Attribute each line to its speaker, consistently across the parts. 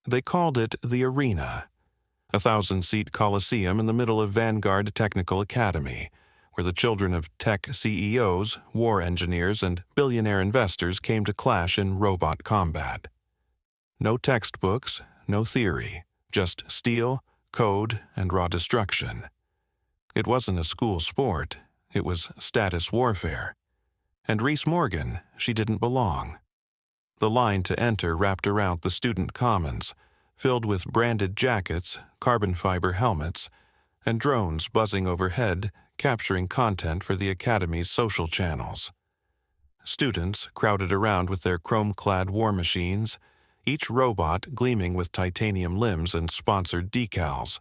Speaker 1: They called it the Arena, a 1,000-seat coliseum in the middle of Vanguard Technical Academy, where the children of tech CEOs, war engineers, and billionaire investors came to clash in robot combat. No textbooks, no theory, just steel, code, and raw destruction. It wasn't a school sport, it was status warfare. And Reese Morgan, she didn't belong. The line to enter wrapped around the student commons, filled with branded jackets, carbon fiber helmets, and drones buzzing overhead, capturing content for the Academy's social channels. Students crowded around with their chrome-clad war machines, each robot gleaming with titanium limbs and sponsored decals.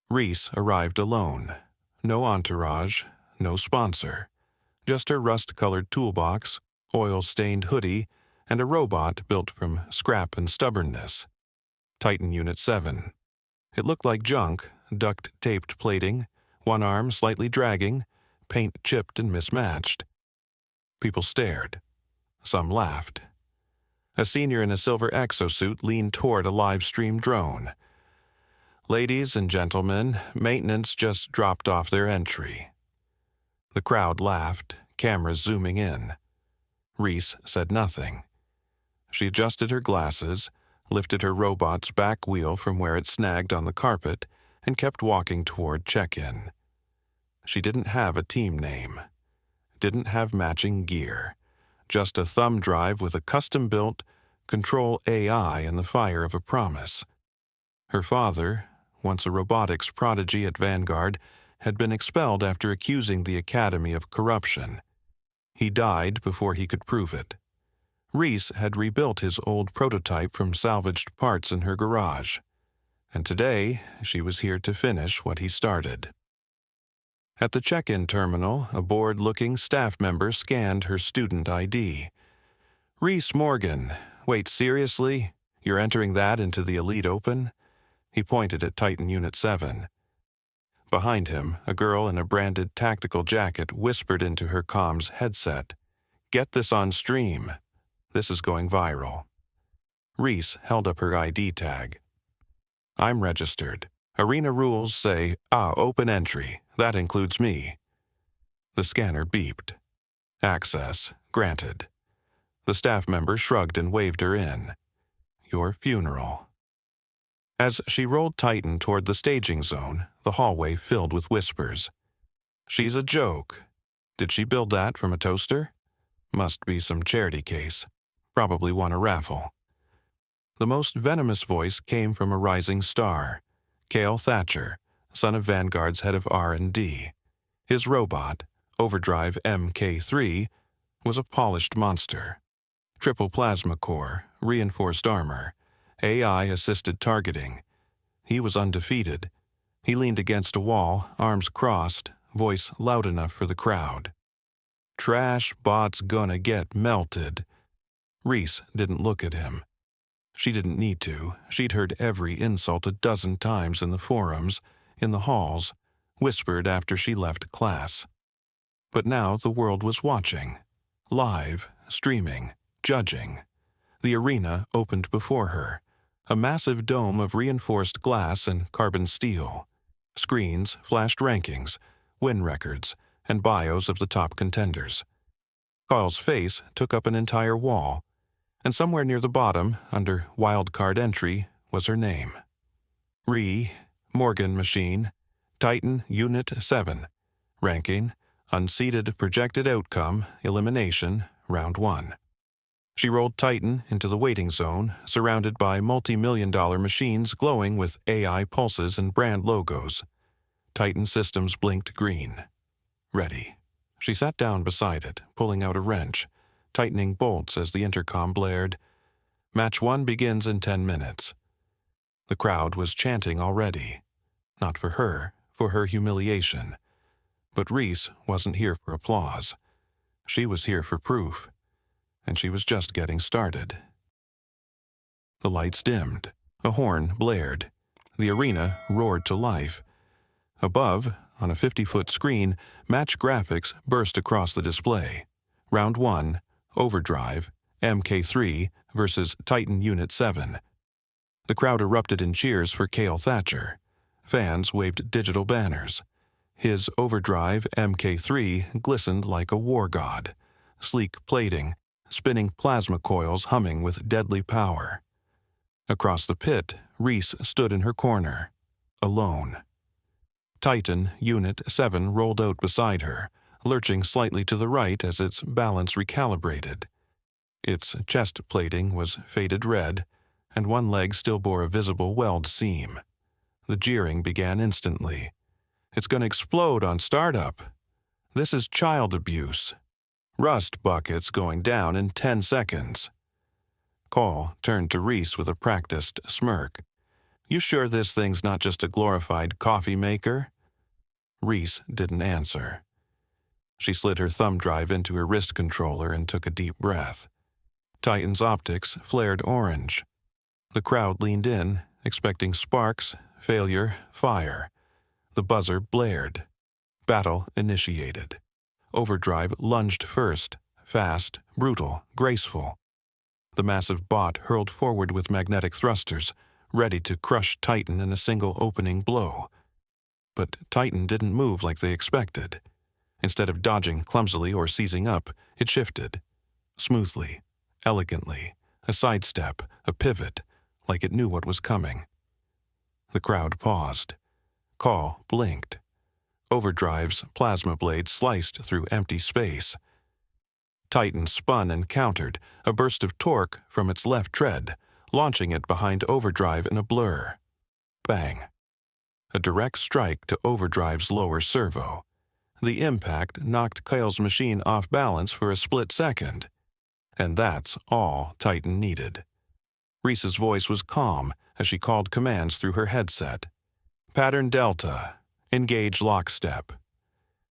Speaker 1: Reese arrived alone. No entourage, no sponsor. Just her rust-colored toolbox, oil-stained hoodie, and a robot built from scrap and stubbornness. Titan Unit 7. It looked like junk, duct-taped plating, one arm slightly dragging, paint chipped and mismatched. People stared. Some laughed. A senior in a silver exosuit leaned toward a live-stream drone. "Ladies and gentlemen, maintenance just dropped off their entry." The crowd laughed, cameras zooming in. Reese said nothing. She adjusted her glasses, lifted her robot's back wheel from where it snagged on the carpet, and kept walking toward check-in. She didn't have a team name. Didn't have matching gear. Just a thumb drive with a custom-built control AI and the fire of a promise. Her father, once a robotics prodigy at Vanguard, had been expelled after accusing the Academy of corruption. He died before he could prove it. Reese had rebuilt his old prototype from salvaged parts in her garage, and today she was here to finish what he started. At the check-in terminal, a bored-looking staff member scanned her student ID. "Reese Morgan. Wait, seriously? You're entering that into the Elite Open?" He pointed at Titan Unit 7. Behind him, a girl in a branded tactical jacket whispered into her comms headset, "Get this on stream. This is going viral." Reese held up her ID tag. "I'm registered. Arena rules say, open entry. That includes me." The scanner beeped. "Access granted." The staff member shrugged and waved her in. "Your funeral." As she rolled Titan toward the staging zone, the hallway filled with whispers. "She's a joke. Did she build that from a toaster? Must be some charity case. Probably won a raffle." The most venomous voice came from a rising star, Cale Thatcher, son of Vanguard's head of R&D. His robot, Overdrive MK3, was a polished monster. Triple plasma core, reinforced armor, AI-assisted targeting. He was undefeated. He leaned against a wall, arms crossed, voice loud enough for the crowd. "Trash bot's gonna get melted." Reese didn't look at him. She didn't need to. She'd heard every insult a dozen times in the forums, in the halls, whispered after she left class. But now the world was watching. Live, streaming, judging. The arena opened before her. A massive dome of reinforced glass and carbon steel. Screens flashed rankings, win records, and bios of the top contenders. Carl's face took up an entire wall, and somewhere near the bottom, under wildcard entry, was her name. Reese Morgan Machine, Titan Unit 7. Ranking, unseeded projected outcome, elimination, round 1. She rolled Titan into the waiting zone, surrounded by multi-million-dollar machines glowing with AI pulses and brand logos. Titan systems blinked green. Ready. She sat down beside it, pulling out a wrench, tightening bolts as the intercom blared. "Match 1 begins in 10 minutes. The crowd was chanting already. Not for her humiliation. But Reese wasn't here for applause. She was here for proof. And she was just getting started. The lights dimmed. A horn blared. The arena roared to life. Above, on a 50-foot screen, match graphics burst across the display. Round 1, Overdrive, MK3 versus Titan Unit 7. The crowd erupted in cheers for Cale Thatcher. Fans waved digital banners. His Overdrive MK3 glistened like a war god, sleek plating, spinning plasma coils humming with deadly power. Across the pit, Reese stood in her corner, alone. Titan Unit 7 rolled out beside her, lurching slightly to the right as its balance recalibrated. Its chest plating was faded red, and one leg still bore a visible weld seam. The jeering began instantly. "It's going to explode on startup. This is child abuse. Rust buckets going down in 10 seconds. Cole turned to Reese with a practiced smirk. "You sure this thing's not just a glorified coffee maker?" Reese didn't answer. She slid her thumb drive into her wrist controller and took a deep breath. Titan's optics flared orange. The crowd leaned in, expecting sparks, failure, fire. The buzzer blared. Battle initiated. Overdrive lunged first, fast, brutal, graceful. The massive bot hurled forward with magnetic thrusters, ready to crush Titan in a single opening blow. But Titan didn't move like they expected. Instead of dodging clumsily or seizing up, it shifted. Smoothly, elegantly, a sidestep, a pivot, like it knew what was coming. The crowd paused. Call blinked. Overdrive's plasma blade sliced through empty space. Titan spun and countered, a burst of torque from its left tread, launching it behind Overdrive in a blur. Bang. A direct strike to Overdrive's lower servo. The impact knocked Cale's machine off balance for a split second. And that's all Titan needed. Reese's voice was calm as she called commands through her headset. Pattern Delta. Engage lockstep.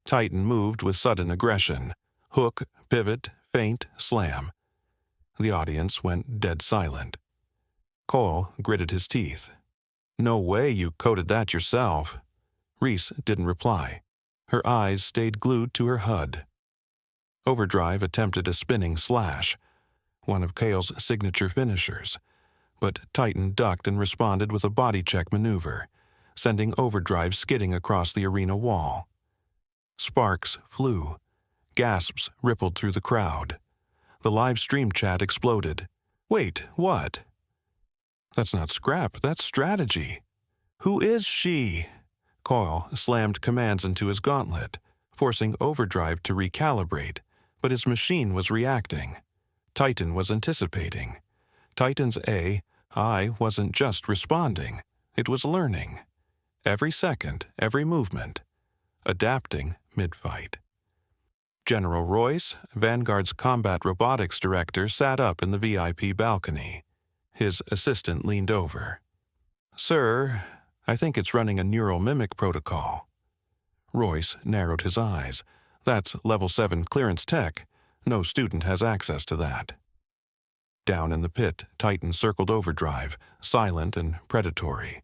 Speaker 1: Titan moved with sudden aggression. Hook, pivot, feint, slam. The audience went dead silent. Cole gritted his teeth. "No way you coded that yourself." Reese didn't reply. Her eyes stayed glued to her HUD. Overdrive attempted a spinning slash, one of Cale's signature finishers, but Titan ducked and responded with a body check maneuver, sending Overdrive skidding across the arena wall. Sparks flew. Gasps rippled through the crowd. The live stream chat exploded. "Wait, what?" "That's not scrap, that's strategy." "Who is she?" Coyle slammed commands into his gauntlet, forcing Overdrive to recalibrate, but his machine was reacting. Titan was anticipating. Titan's AI wasn't just responding, it was learning. Every second, every movement. Adapting mid-fight. General Royce, Vanguard's combat robotics director, sat up in the VIP balcony. His assistant leaned over. "Sir, I think it's running a neural mimic protocol." Royce narrowed his eyes. "That's level 7 clearance tech. No student has access to that." Down in the pit, Titan circled Overdrive, silent and predatory.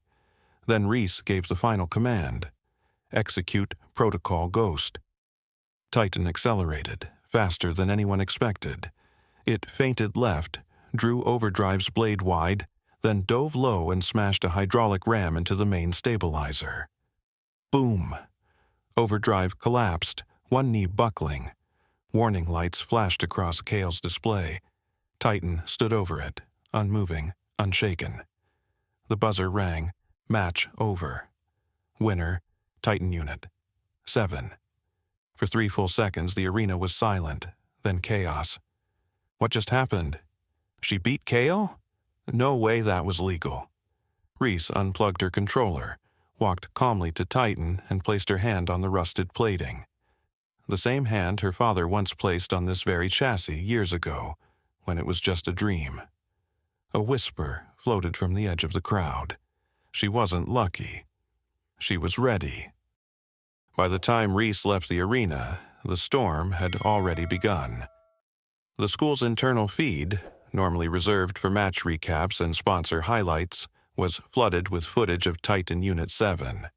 Speaker 1: Then Reese gave the final command. "Execute Protocol Ghost." Titan accelerated, faster than anyone expected. It feinted left, drew Overdrive's blade wide, then dove low and smashed a hydraulic ram into the main stabilizer. Boom! Overdrive collapsed, one knee buckling. Warning lights flashed across Cale's display. Titan stood over it, unmoving, unshaken. The buzzer rang. Match over. Winner, Titan Unit 7. For 3 full seconds, the arena was silent, then chaos. What just happened? She beat Cale? No way that was legal. Reese unplugged her controller, walked calmly to Titan, and placed her hand on the rusted plating. The same hand her father once placed on this very chassis years ago, when it was just a dream. A whisper floated from the edge of the crowd. She wasn't lucky. She was ready. By the time Reese left the arena, the storm had already begun. The school's internal feed, normally reserved for match recaps and sponsor highlights, was flooded with footage of Titan Unit 7.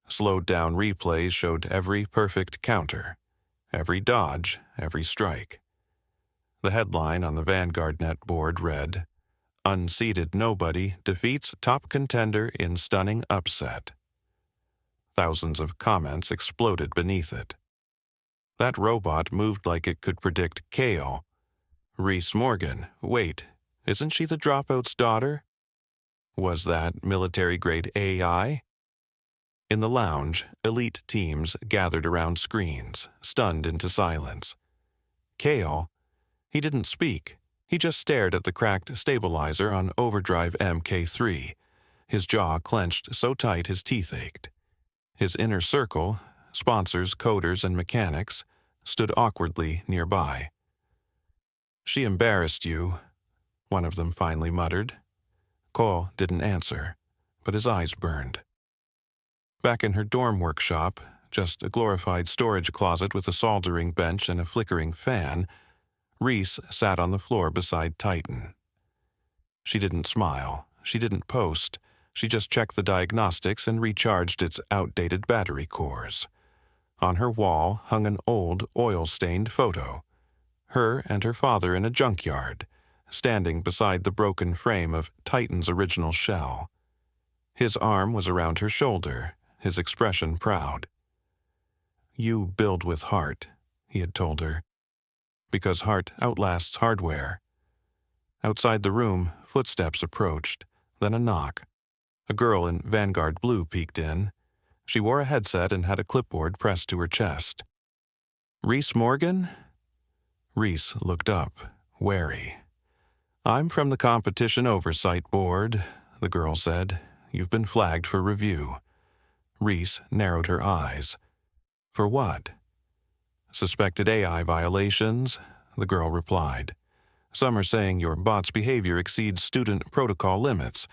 Speaker 1: Slowed-down replays showed every perfect counter, every dodge, every strike. The headline on the Vanguard Net board read, Unseeded nobody defeats top contender in stunning upset. Thousands of comments exploded beneath it. That robot moved like it could predict kale. Reese Morgan, wait, isn't she the dropout's daughter? Was that military-grade AI? In the lounge, elite teams gathered around screens, stunned into silence. Kale, he didn't speak. He just stared at the cracked stabilizer on Overdrive MK3, his jaw clenched so tight his teeth ached. His inner circle, sponsors, coders, and mechanics, stood awkwardly nearby. "She embarrassed you," one of them finally muttered. Cole didn't answer, but his eyes burned. Back in her dorm workshop, just a glorified storage closet with a soldering bench and a flickering fan, Reese sat on the floor beside Titan. She didn't smile, she didn't post, she just checked the diagnostics and recharged its outdated battery cores. On her wall hung an old, oil-stained photo. Her and her father in a junkyard, standing beside the broken frame of Titan's original shell. His arm was around her shoulder, his expression proud. "You build with heart," he had told her. "Because heart outlasts hardware." Outside the room, footsteps approached, then a knock. A girl in Vanguard blue peeked in. She wore a headset and had a clipboard pressed to her chest. "Reese Morgan?" Reese looked up, wary. "I'm from the Competition Oversight Board," the girl said. "You've been flagged for review." Reese narrowed her eyes. "For what?" "Suspected AI violations," the girl replied. "Some are saying your bot's behavior exceeds student protocol limits.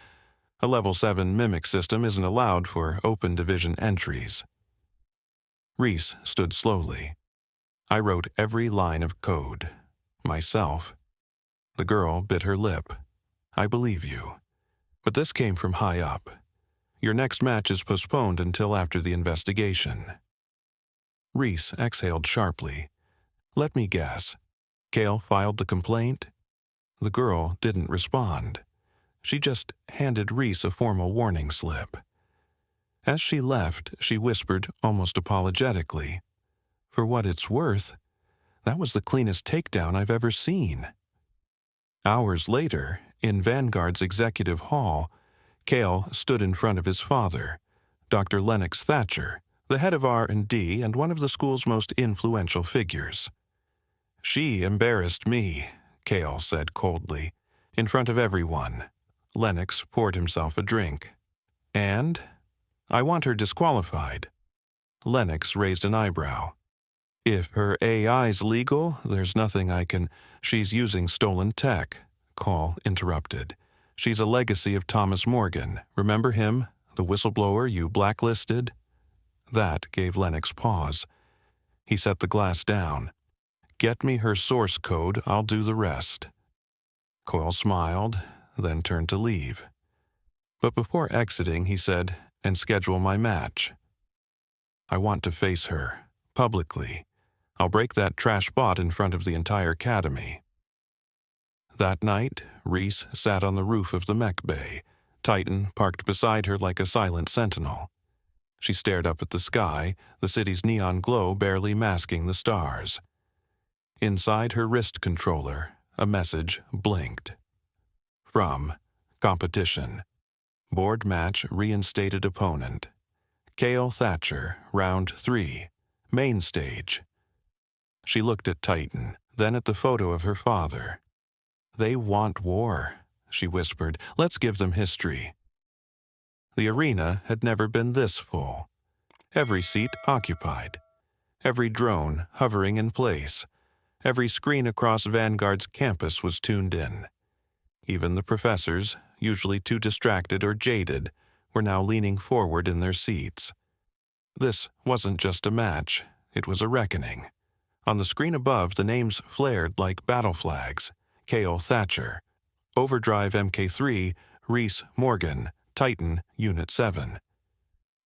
Speaker 1: A Level 7 mimic system isn't allowed for open division entries." Reese stood slowly. "I wrote every line of code. Myself." The girl bit her lip. "I believe you. But this came from high up. Your next match is postponed until after the investigation." Reese exhaled sharply. "Let me guess. Kale filed the complaint?" The girl didn't respond. She just handed Reese a formal warning slip. As she left, she whispered almost apologetically, "For what it's worth, that was the cleanest takedown I've ever seen." Hours later, in Vanguard's executive hall, Kale stood in front of his father, Dr. Lennox Thatcher, the head of R&D and one of the school's most influential figures. "She embarrassed me," Kale said coldly, "in front of everyone." Lennox poured himself a drink. "And? I want her disqualified." Lennox raised an eyebrow. "If her AI's legal, there's nothing I can—" "She's using stolen tech," Cole interrupted. "She's a legacy of Thomas Morgan. Remember him, the whistleblower you blacklisted?" That gave Lennox pause. He set the glass down. "Get me her source code, I'll do the rest." Cole smiled, then turned to leave. But before exiting, he said, "And schedule my match. I want to face her, publicly. I'll break that trash bot in front of the entire academy." That night, Reese sat on the roof of the mech bay, Titan parked beside her like a silent sentinel. She stared up at the sky, the city's neon glow barely masking the stars. Inside her wrist controller, a message blinked. From Competition. Board match reinstated opponent. Kale Thatcher, round 3. Main stage. She looked at Titan, then at the photo of her father. "They want war," she whispered. "Let's give them history." The arena had never been this full. Every seat occupied. Every drone hovering in place. Every screen across Vanguard's campus was tuned in. Even the professors, usually too distracted or jaded, were now leaning forward in their seats. This wasn't just a match, it was a reckoning. On the screen above, the names flared like battle flags. Kale Thatcher. Overdrive MK3, Reese Morgan, Titan, Unit 7.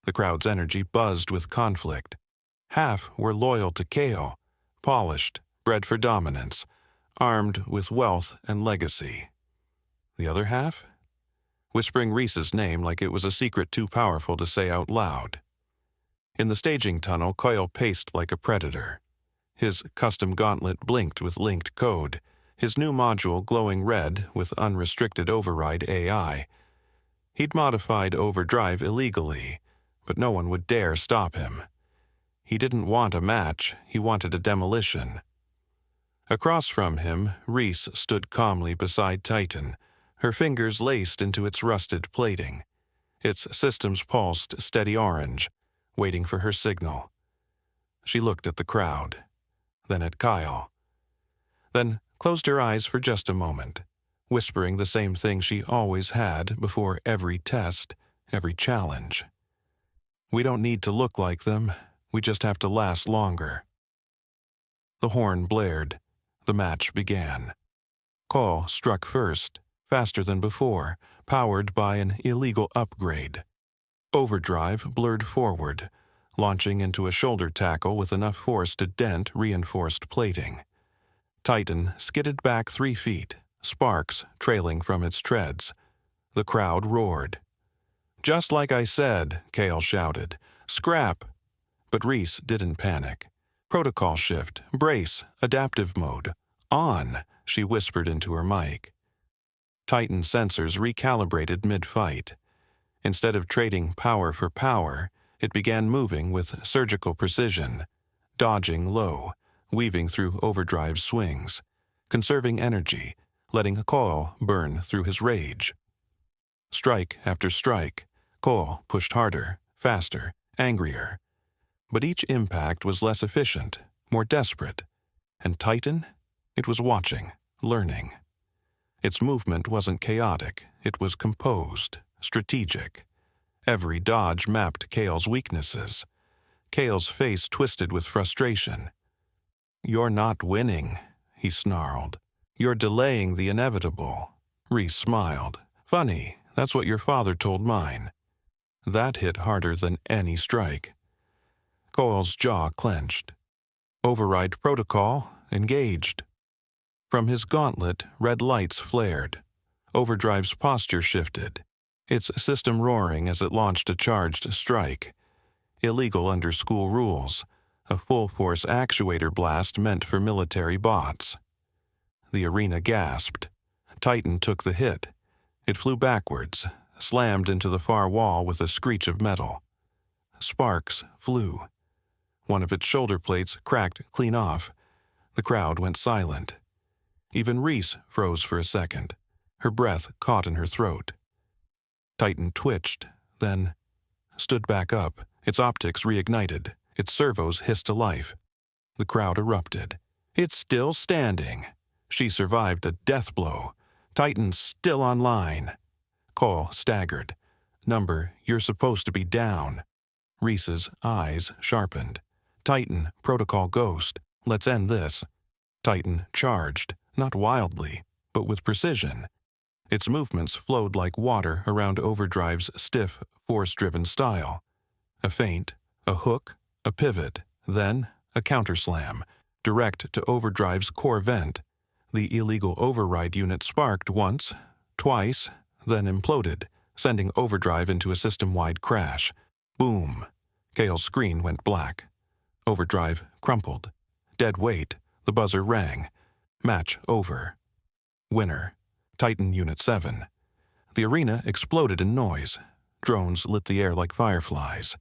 Speaker 1: The crowd's energy buzzed with conflict. Half were loyal to Kale, polished, bred for dominance, armed with wealth and legacy. The other half? Whispering Reese's name like it was a secret too powerful to say out loud. In the staging tunnel, Coyle paced like a predator. His custom gauntlet blinked with linked code, his new module glowing red with unrestricted override AI. He'd modified overdrive illegally, but no one would dare stop him. He didn't want a match, he wanted a demolition. Across from him, Reese stood calmly beside Titan, her fingers laced into its rusted plating. Its systems pulsed steady orange, waiting for her signal. She looked at the crowd, then at Kyle. Then closed her eyes for just a moment, whispering the same thing she always had before every test, every challenge. We don't need to look like them, we just have to last longer. The horn blared. The match began. Call struck first, faster than before, powered by an illegal upgrade. Overdrive blurred forward, launching into a shoulder tackle with enough force to dent reinforced plating. Titan skidded back 3 feet, sparks trailing from its treads. The crowd roared. "Just like I said," Cale shouted. "Scrap!" But Reese didn't panic. "Protocol shift, brace, adaptive mode. On," she whispered into her mic. Titan sensors recalibrated mid-fight. Instead of trading power for power, it began moving with surgical precision, dodging low, weaving through overdrive swings, conserving energy, letting Cole burn through his rage. Strike after strike, Cole pushed harder, faster, angrier. But each impact was less efficient, more desperate. And Titan? It was watching, learning. Its movement wasn't chaotic, it was composed, strategic. Every dodge mapped Cale's weaknesses. Cale's face twisted with frustration. "You're not winning," he snarled. "You're delaying the inevitable." Reese smiled. "Funny, that's what your father told mine." That hit harder than any strike. Cole's jaw clenched. Override protocol engaged. From his gauntlet, red lights flared. Overdrive's posture shifted, its system roaring as it launched a charged strike. Illegal under school rules, a full-force actuator blast meant for military bots. The arena gasped. Titan took the hit. It flew backwards, slammed into the far wall with a screech of metal. Sparks flew. One of its shoulder plates cracked clean off. The crowd went silent. Even Reese froze for a second, her breath caught in her throat. Titan twitched, then stood back up, its optics reignited, its servos hissed to life. The crowd erupted. "It's still standing." She survived a death blow. Titan's still online. Cole staggered. "Number, you're supposed to be down." Reese's eyes sharpened. "Titan, protocol ghost. Let's end this." Titan charged, not wildly, but with precision. Its movements flowed like water around Overdrive's stiff, force-driven style. A feint, a hook, a pivot, then a counterslam, direct to Overdrive's core vent. The illegal override unit sparked once, twice, then imploded, sending Overdrive into a system-wide crash. Boom! Cale's screen went black. Overdrive crumpled. Dead weight, the buzzer rang. Match over. Winner, Titan Unit 7. The arena exploded in noise. Drones lit the air like fireflies.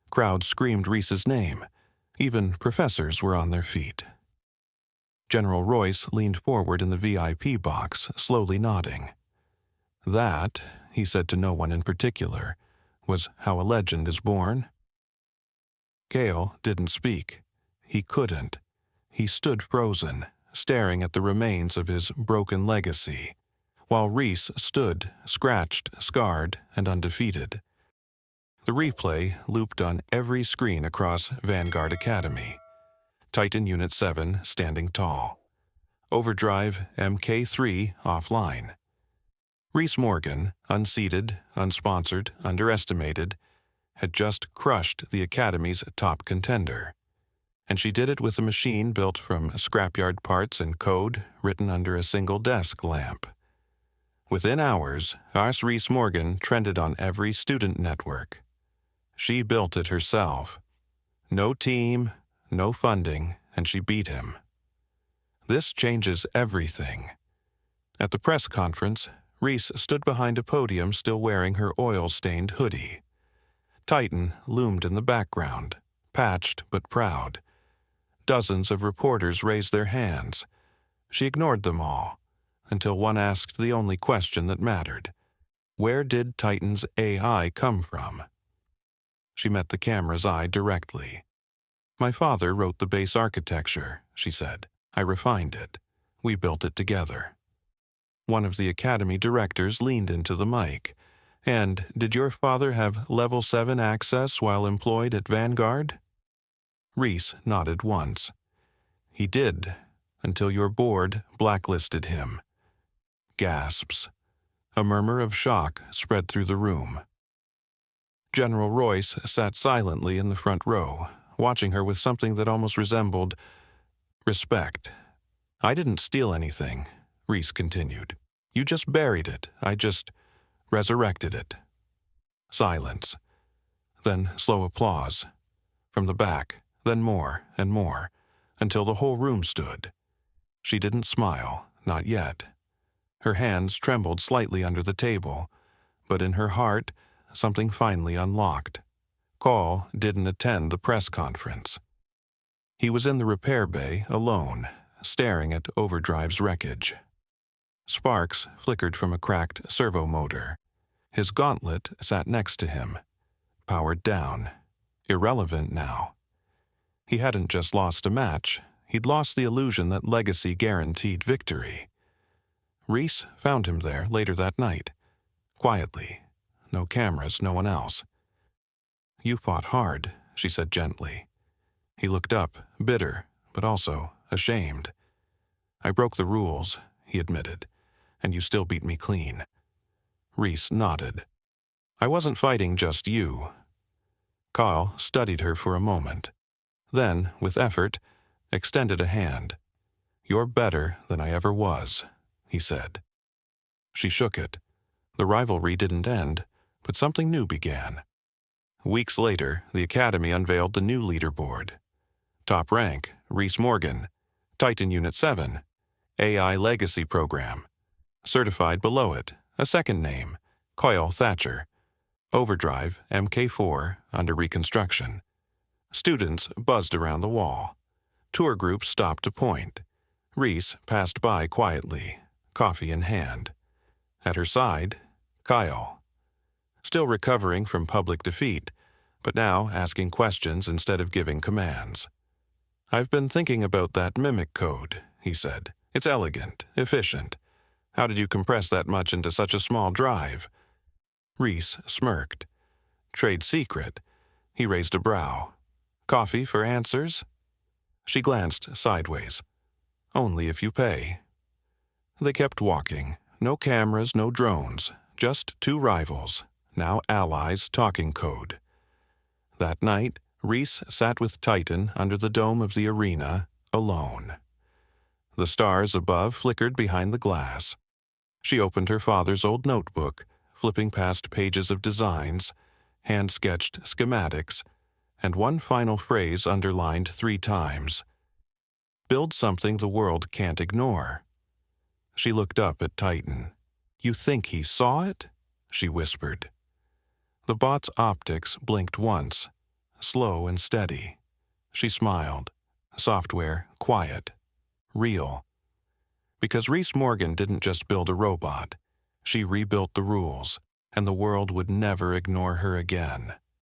Speaker 1: Crowds screamed Reese's name. Even professors were on their feet. General Royce leaned forward in the VIP box, slowly nodding. "That," he said to no one in particular, "was how a legend is born." Cale didn't speak. He couldn't. He stood frozen, staring at the remains of his broken legacy, while Reese stood, scratched, scarred, and undefeated. The replay looped on every screen across Vanguard Academy. Titan Unit 7 standing tall. Overdrive MK3 offline. Reese Morgan, unseated, unsponsored, underestimated, had just crushed the Academy's top contender. And she did it with a machine built from scrapyard parts and code written under a single desk lamp. Within hours, Reese Morgan trended on every student network. She built it herself. No team, no funding, and she beat him. This changes everything. At the press conference, Reese stood behind a podium still wearing her oil-stained hoodie. Titan loomed in the background, patched but proud. Dozens of reporters raised their hands. She ignored them all, until one asked the only question that mattered. Where did Titan's AI come from? She met the camera's eye directly. My father wrote the base architecture, she said. I refined it. We built it together. One of the Academy directors leaned into the mic. And did your father have Level 7 access while employed at Vanguard? Reese nodded once. He did, until your board blacklisted him. Gasps. A murmur of shock spread through the room. General Royce sat silently in the front row, watching her with something that almost resembled respect. I didn't steal anything, Reese continued. You just buried it. I just resurrected it. Silence. Then slow applause. From the back, then more and more, until the whole room stood. She didn't smile, not yet. Her hands trembled slightly under the table, but in her heart, something finally unlocked. Call didn't attend the press conference. He was in the repair bay, alone, staring at Overdrive's wreckage. Sparks flickered from a cracked servo motor. His gauntlet sat next to him, powered down, irrelevant now. He hadn't just lost a match, he'd lost the illusion that legacy guaranteed victory. Reese found him there later that night, quietly. No cameras, no one else. You fought hard, she said gently. He looked up, bitter, but also ashamed. I broke the rules, he admitted, and you still beat me clean. Reese nodded. I wasn't fighting just you. Kyle studied her for a moment. Then, with effort, extended a hand. You're better than I ever was, he said. She shook it. The rivalry didn't end, but something new began. Weeks later, the Academy unveiled the new leaderboard. Top rank, Reese Morgan, Titan Unit 7, AI Legacy Program. Certified below it, a second name, Kyle Thatcher. Overdrive, MK4, under reconstruction. Students buzzed around the wall. Tour groups stopped to point. Reese passed by quietly, coffee in hand. At her side, Kyle. Still recovering from public defeat, but now asking questions instead of giving commands. I've been thinking about that mimic code, he said. It's elegant, efficient. How did you compress that much into such a small drive? Reese smirked. Trade secret. He raised a brow. Coffee for answers? She glanced sideways. Only if you pay. They kept walking. No cameras, no drones. Just two rivals, now allies, talking code. That night, Reese sat with Titan under the dome of the arena, alone. The stars above flickered behind the glass. She opened her father's old notebook, flipping past pages of designs, hand-sketched schematics, and one final phrase underlined 3 times. Build something the world can't ignore. She looked up at Titan. You think he saw it? She whispered. The bot's optics blinked once, slow and steady. She smiled. Software quiet. Real. Because Reese Morgan didn't just build a robot. She rebuilt the rules, and the world would never ignore her again.